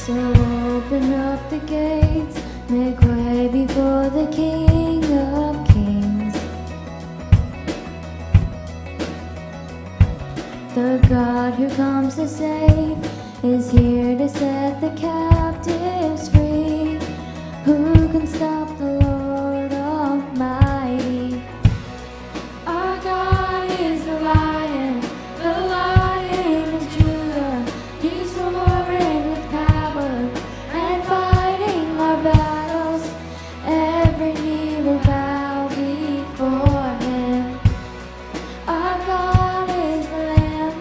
So open up the gates, make way before the King of Kings. The God who comes to save is here to set the captives free. Who can stop the Lord Almighty? Our God is the Lion of Judah. He's roaring with power and fighting our battles. Every knee will bow before him. Our God is the Lamb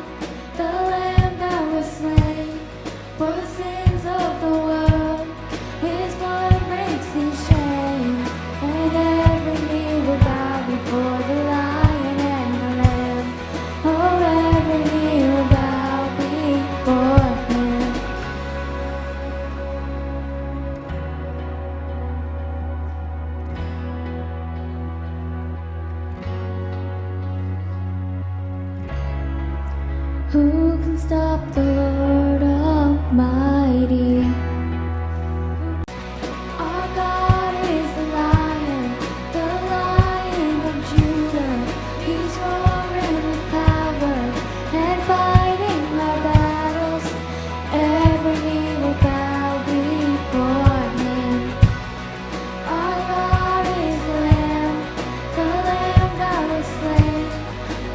that was slain for the sins of the world. His blood breaks these chains, and every knee will bow before the Lion and the Lamb. Oh, every knee will bow before him. Who can stop the Lord Almighty? Our God is the Lion of Judah. He's roaring with power and fighting our battles. Every knee will bow before him. Our God is the Lamb that was slain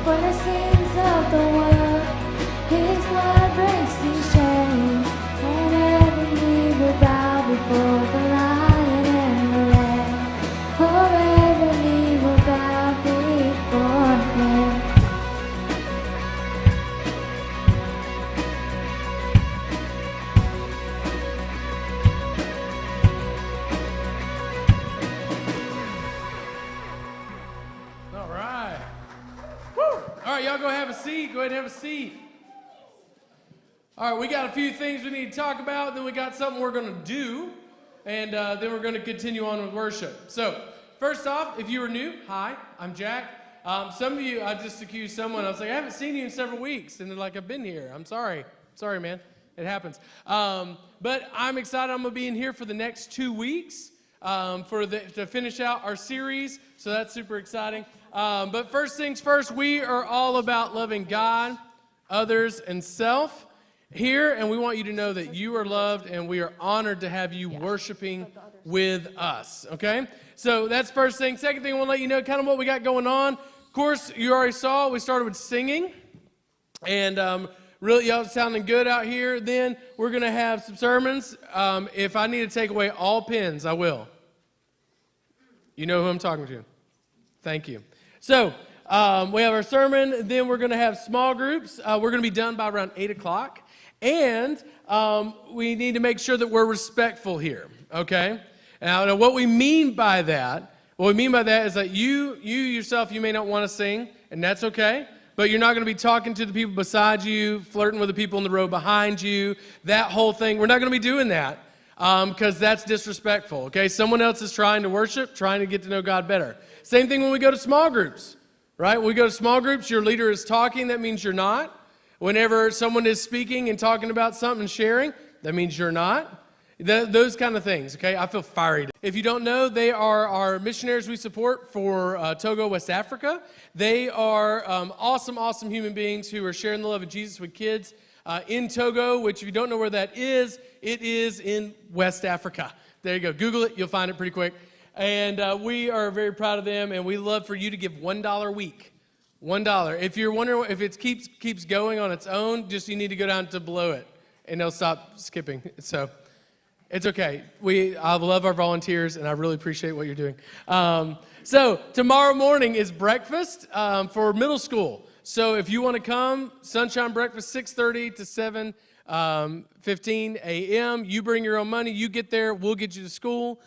for the sins of the world. His blood breaks these chains, and every knee will bow before the Lion and the Lamb. Oh, every knee will bow before him. All right. Woo! All right, y'all go have a seat. Go ahead and have a seat. All right, we got a few things we need to talk about. Then we got something we're going to do. And then we're going to continue on with worship. So, first off, if you are new, hi, I'm Jack. Some of you, I just accused someone. I was like, I haven't seen you in several weeks. And they're like, I've been here. I'm sorry. Sorry, man. It happens. But I'm excited. I'm going to be in here for the next 2 weeks to finish out our series. So that's super exciting. But first things first, we are all about loving God, others, and self here. And we want you to know that you are loved, and we are honored to have you worshiping with us. Okay? So that's first thing. Second thing, I want to let you know kind of what we got going on. Of course, you already saw, we started with singing. And really, y'all sounding good out here. Then we're going to have some sermons. If I need to take away all pens, I will. You know who I'm talking to. Thank you. So we have our sermon. Then we're going to have small groups. We're going to be done by around 8 o'clock. And we need to make sure that we're respectful here. Okay? Now, what we mean by that, is that you yourself, you may not want to sing, and that's okay. But you're not going to be talking to the people beside you, flirting with the people in the row behind you, that whole thing. We're not going to be doing that because that's disrespectful, okay? Someone else is trying to worship, trying to get to know God better. Same thing when we go to small groups, right? When we go to small groups, your leader is talking, that means you're not. Whenever someone is speaking and talking about something and sharing, that means you're not. Those kind of things, okay? I feel fiery. If you don't know, they are our missionaries we support for Togo, West Africa. They are awesome, awesome human beings who are sharing the love of Jesus with kids in Togo, which if you don't know where that is, it is in West Africa. There you go. Google it. You'll find it pretty quick. And we are very proud of them, and we love for you to give $1 a week. $1. If you're wondering if it keeps going on its own, just you need to go down to below it, and they'll stop skipping. So it's okay. I love our volunteers, and I really appreciate what you're doing. So tomorrow morning is breakfast for middle school. So if you want to come, sunshine breakfast, 6:30 to 7:15 a.m. You bring your own money. You get there. We'll get you to school.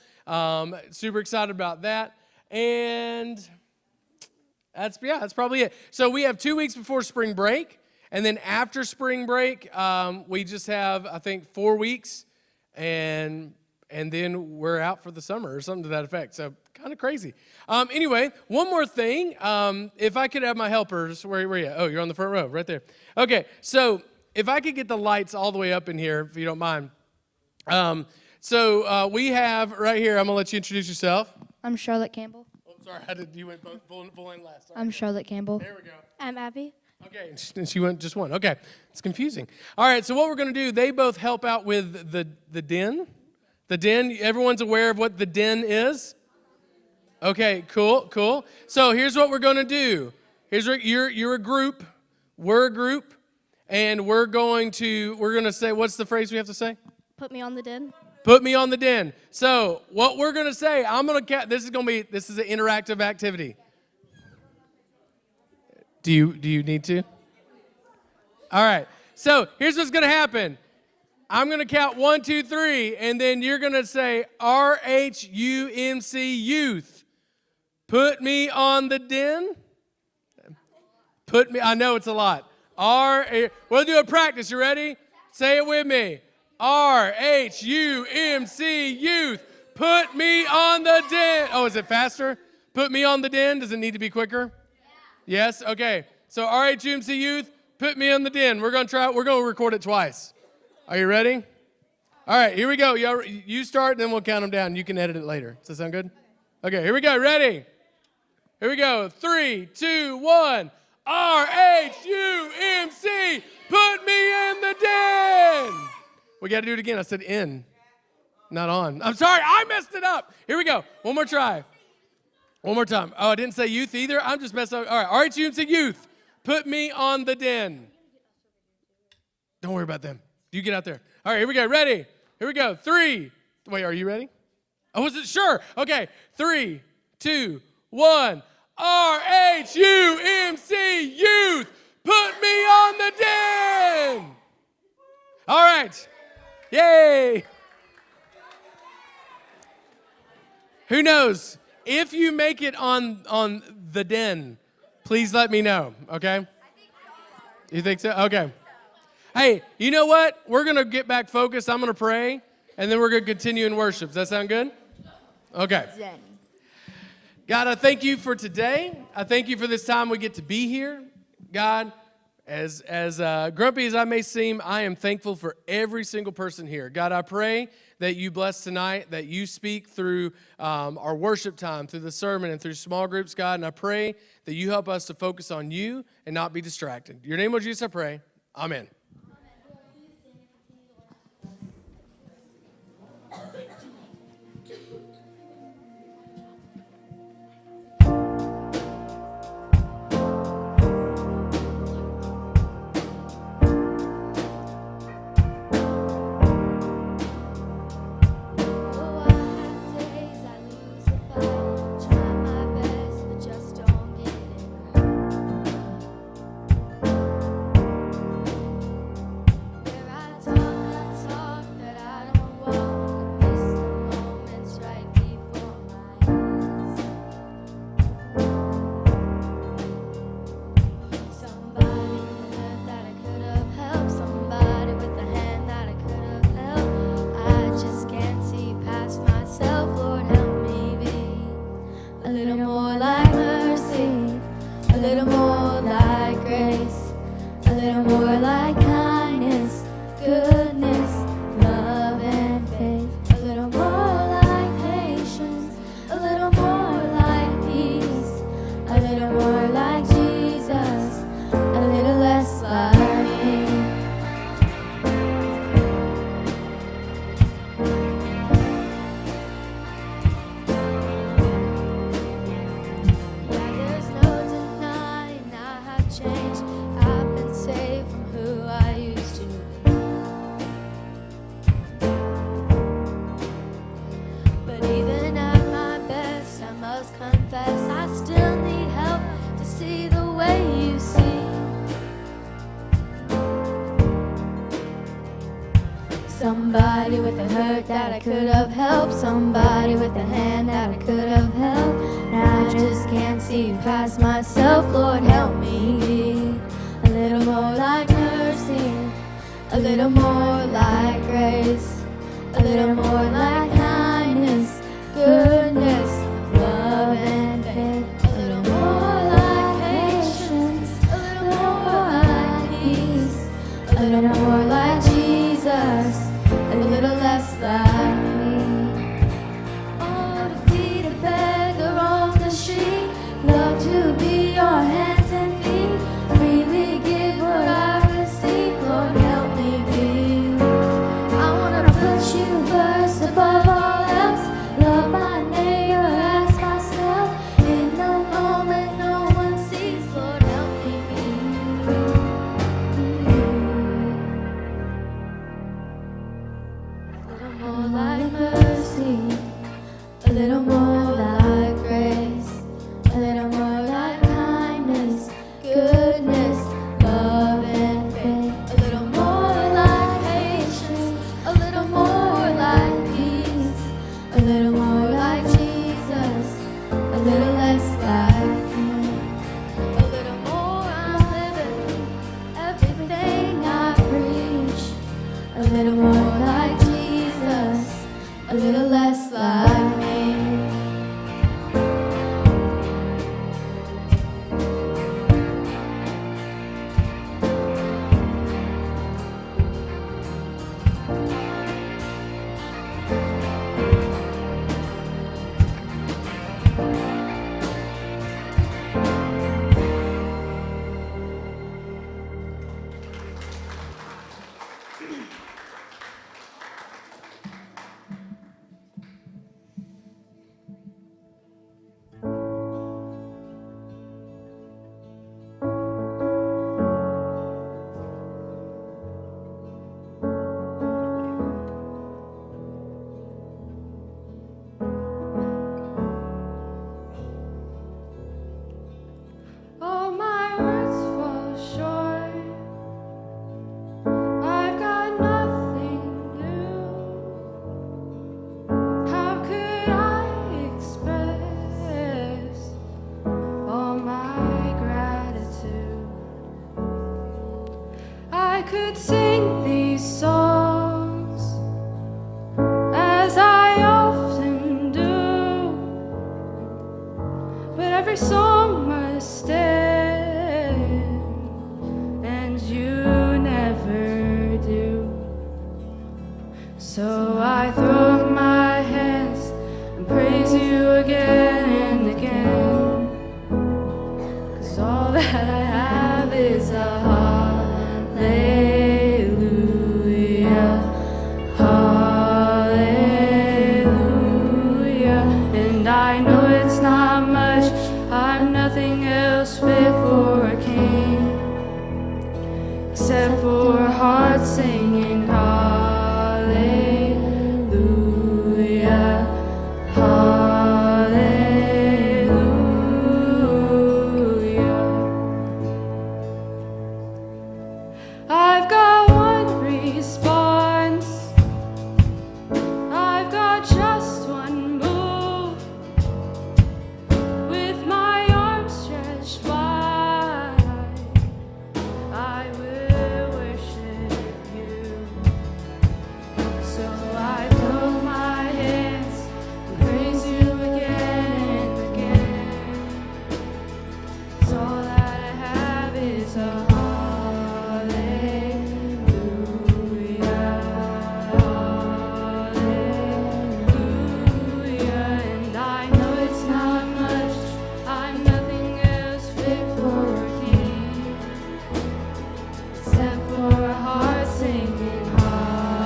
Super excited about that. And that's probably it. So we have 2 weeks before spring break. And then after spring break, we just have, I think, 4 weeks. And then we're out for the summer or something to that effect. So kind of crazy. Anyway, one more thing. If I could have my helpers, where are you at? Oh, you're on the front row, right there. Okay, so if I could get the lights all the way up in here, if you don't mind. So we have right here, I'm going to let you introduce yourself. I'm Charlotte Campbell. Oh, sorry, you went full in last. Sorry. I'm Charlotte Campbell. There we go. I'm Abby. Okay, and she went just one. Okay, it's confusing. All right, so what we're going to do, they both help out with the den. The den, everyone's aware of what the den is? Okay, cool. So here's what we're going to do. You're a group, we're a group, and we're going to say, what's the phrase we have to say? Put me on the den. Put me on the den. So what we're going to say, this is an interactive activity. Do you need to? All right. So here's what's going to happen. I'm going to count 1, 2, 3, and then you're going to say RHUMC Youth. Put me on the den. I know it's a lot. We'll do a practice. You ready? Say it with me. RHUMC Youth. Put me on the den. Oh, is it faster? Put me on the den. Does it need to be quicker? Yes? Okay. So RHUMC Youth, put me on the den. We're going to record it twice. Are you ready? All right, here we go. You start, and then we'll count them down. You can edit it later. Does that sound good? Okay, here we go. Ready? Here we go. 3, 2, 1. RHUMC, put me in the den. We got to do it again. I said in, not on. I'm sorry. I messed it up. Here we go. One more try. One more time. Oh, I didn't say youth either. I'm just messed up. All right, RHUMC Youth, put me on the den. Don't worry about them. You get out there. All right, here we go. Ready? Here we go. 3. Wait, are you ready? Oh, was it? Sure. Okay. 3, 2, 1. RHUMC Youth, put me on the den. All right. Yay. Who knows? If you make it on the den, please let me know, okay? You think so? Okay. Hey, you know what? We're going to get back focused. I'm going to pray, and then we're going to continue in worship. Does that sound good? Okay. God, I thank you for today. I thank you for this time we get to be here. God, as grumpy as I may seem, I am thankful for every single person here. God, I pray that you bless tonight, that you speak through our worship time, through the sermon, and through small groups, God. And I pray that you help us to focus on you and not be distracted. In your name, Lord Jesus, I pray. Amen. Somebody with a hurt that I could have helped. Somebody with a hand that I could have held. And I just can't see past myself. Lord, help me be a little more like mercy, a little more like grace, a little more like kindness, goodness, love, and faith. A little more like patience, a little more like peace, a little more like Jesus, a little less All my words fall short. I've got nothing new. How could I express all my gratitude? I could sing these songs as I often do, but every song must end, and you never do. So I throw up my hands and praise you again and again, 'cause all that I have is a hallelujah, hallelujah. And I know it's not much, I'm nothing else fit for a king, except for a heart singing hallelujah, hallelujah. I've got one response, I've got just one move. With my arms stretched wide, I will worship you. So I throw my hands and praise you again and again. 'Cause all that I have is a hallelujah, hallelujah. And I know it's not much, I'm nothing else fit for a king, except for a heart singing hallelujah,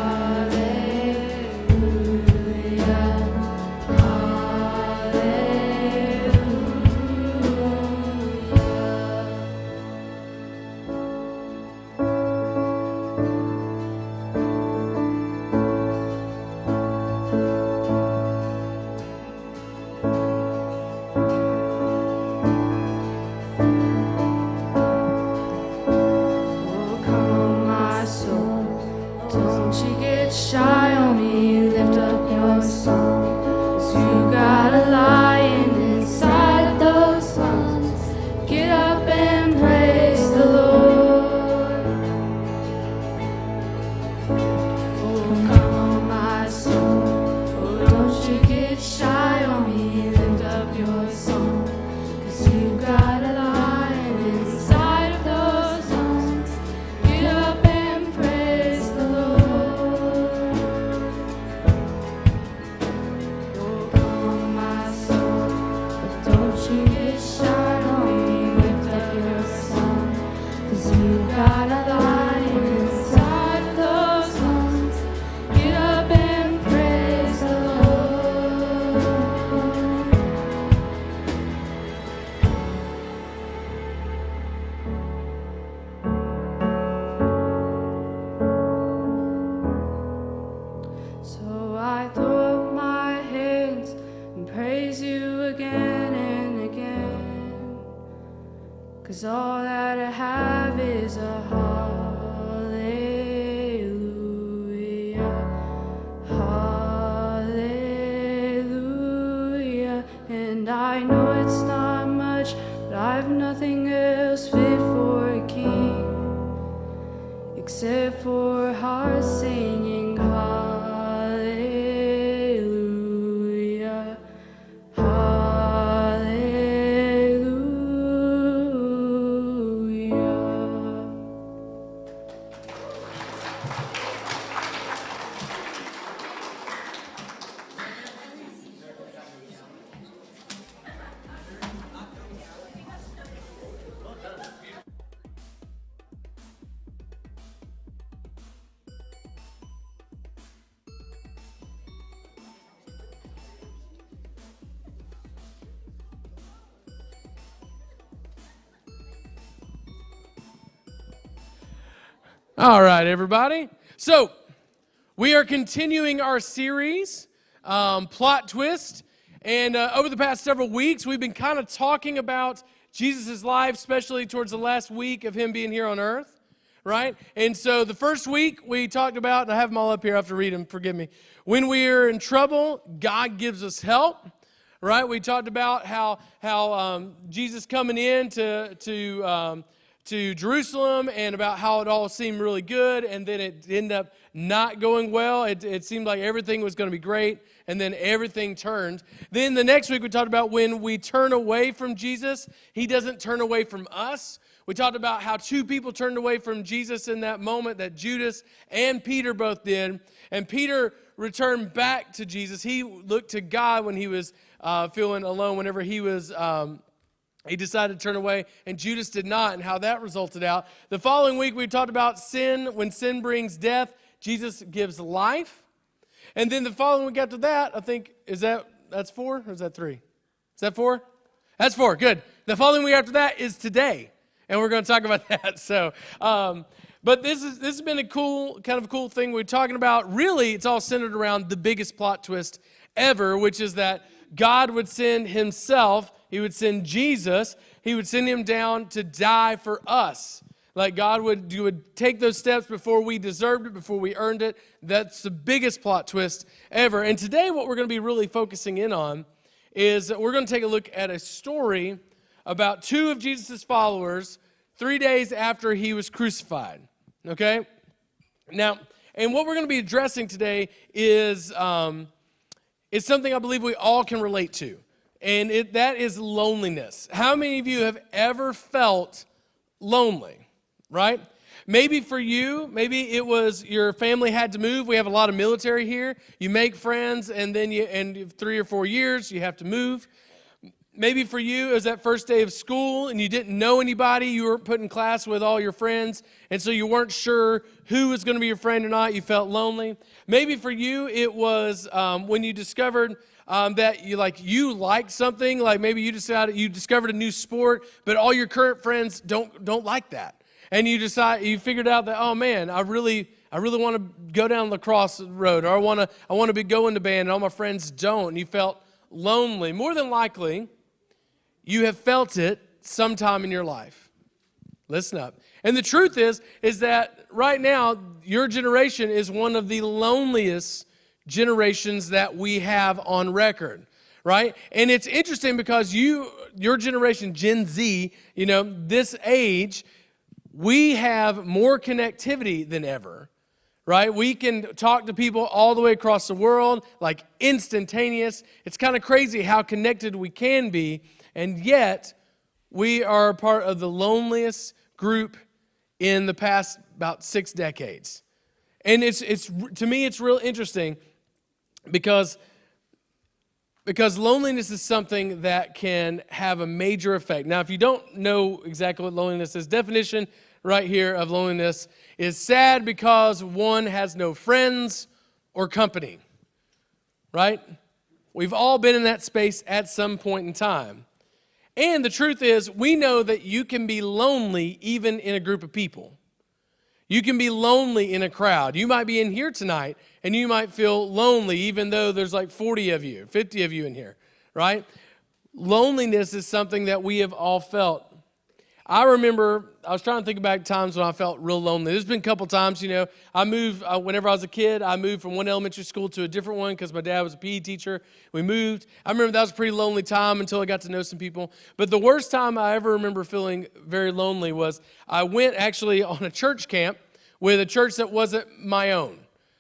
Oh, come on, my soul, don't you get shy on me, lift up your song, 'cause you got a lion inside those lungs. Get up and praise the Lord. Oh, come on, my soul, oh, don't you get shy on me, lift up your song, 'cause you got a lion inside of those lungs. Get up and praise the Lord. Oh, come on, my soul, but don't you get shy on me, lift up your song, 'cause you got a lion inside of those lungs. Get up and praise the Lord. So I throw up my hands and praise you again and again, 'cause all that I have is a hallelujah, hallelujah. And I know it's not much, but I've nothing else fit for a king, except for a heart singing hallelujah, hallelujah. All right, everybody. So, we are continuing our series, Plot Twist. And over the past several weeks, we've been kind of talking about Jesus' life, especially towards the last week of him being here on earth, right? And so the first week we talked about, and I have them all up here, I have to read them, forgive me. When we're in trouble, God gives us help, right? We talked about how Jesus coming in to Jerusalem and about how it all seemed really good, and then it ended up not going well. It seemed like everything was going to be great, and then everything turned. Then the next week we talked about when we turn away from Jesus, he doesn't turn away from us. We talked about how two people turned away from Jesus in that moment, that Judas and Peter both did, and Peter returned back to Jesus. He looked to God when he was feeling alone, whenever he was... He decided to turn away, and Judas did not, and how that resulted out. The following week, we talked about sin. When sin brings death, Jesus gives life. And then the following week after that, I think, that's 4, or is that 3? Is that 4? That's 4, good. The following week after that is today, and we're going to talk about that. So, but this has been a cool thing we're talking about. Really, it's all centered around the biggest plot twist ever, which is that God would send himself. He would send Jesus. He would send him down to die for us. Like God would take those steps before we deserved it, before we earned it. That's the biggest plot twist ever. And today what we're going to be really focusing in on is we're going to take a look at a story about two of Jesus' followers 3 days after he was crucified. Okay? Now, and what we're going to be addressing today is something I believe we all can relate to. And that is loneliness. How many of you have ever felt lonely, right? Maybe for you, maybe it was your family had to move. We have a lot of military here. You make friends, and then 3 or 4 years, you have to move. Maybe for you, it was that first day of school, and you didn't know anybody. You weren't put in class with all your friends, and so you weren't sure who was going to be your friend or not. You felt lonely. Maybe for you, it was when you discovered that you like something, like maybe you discovered a new sport, but all your current friends don't like that, and you figured out that, oh man, I really want to go down the lacrosse road, or I want to go into band, and all my friends don't, and you felt lonely. More than likely, you have felt it sometime in your life. Listen up. And the truth is that right now your generation is one of the loneliest generations that we have on record, right? And it's interesting because your generation, Gen Z, this age, we have more connectivity than ever, right? We can talk to people all the way across the world, like instantaneous. It's kind of crazy how connected we can be, and yet we are part of the loneliest group in the past about 6 decades. And it's to me, it's real interesting. Because loneliness is something that can have a major effect. Now, if you don't know exactly what loneliness is, definition right here of loneliness is sad because one has no friends or company, right? We've all been in that space at some point in time. And the truth is, we know that you can be lonely even in a group of people. You can be lonely in a crowd. You might be in here tonight, and you might feel lonely, even though there's like 40 of you, 50 of you in here, right? Loneliness is something that we have all felt. I remember, I was trying to think back times when I felt real lonely. There's been a couple times, I moved, whenever I was a kid, I moved from one elementary school to a different one because my dad was a PE teacher. We moved. I remember that was a pretty lonely time until I got to know some people. But the worst time I ever remember feeling very lonely was I went actually on a church camp with a church that wasn't my own.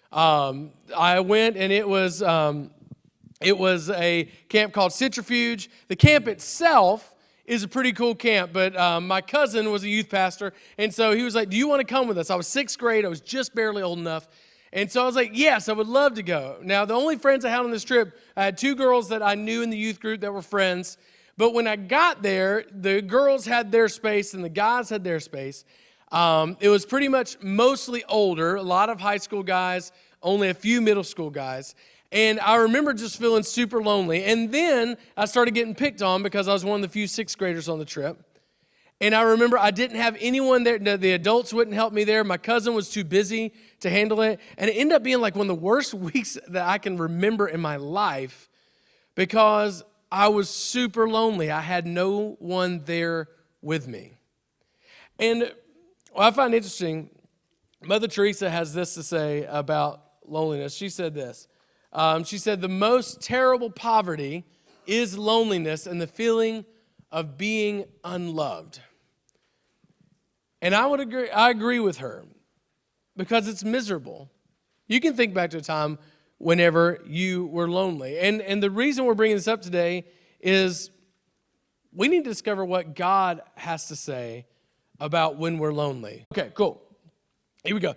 I went, and it was a camp called Centrifuge. The camp itself is a pretty cool camp, but my cousin was a youth pastor, and so he was like, do you want to come with us? I was 6th grade. I was just barely old enough. And so I was like, yes, I would love to go. Now, the only friends I had on this trip, I had 2 girls that I knew in the youth group that were friends, but when I got there, the girls had their space and the guys had their space. It was pretty much mostly older, a lot of high school guys, only a few middle school guys. And I remember just feeling super lonely. And then I started getting picked on because I was one of the few 6th graders on the trip. And I remember I didn't have anyone there. No, the adults wouldn't help me there. My cousin was too busy to handle it. And it ended up being like one of the worst weeks that I can remember in my life because I was super lonely. I had no one there with me. And what I find interesting, Mother Teresa has this to say about loneliness. She said this. She said, the most terrible poverty is loneliness and the feeling of being unloved. And I agree with her because it's miserable. You can think back to a time whenever you were lonely. And the reason we're bringing this up today is we need to discover what God has to say about when we're lonely. Okay, cool. Here we go.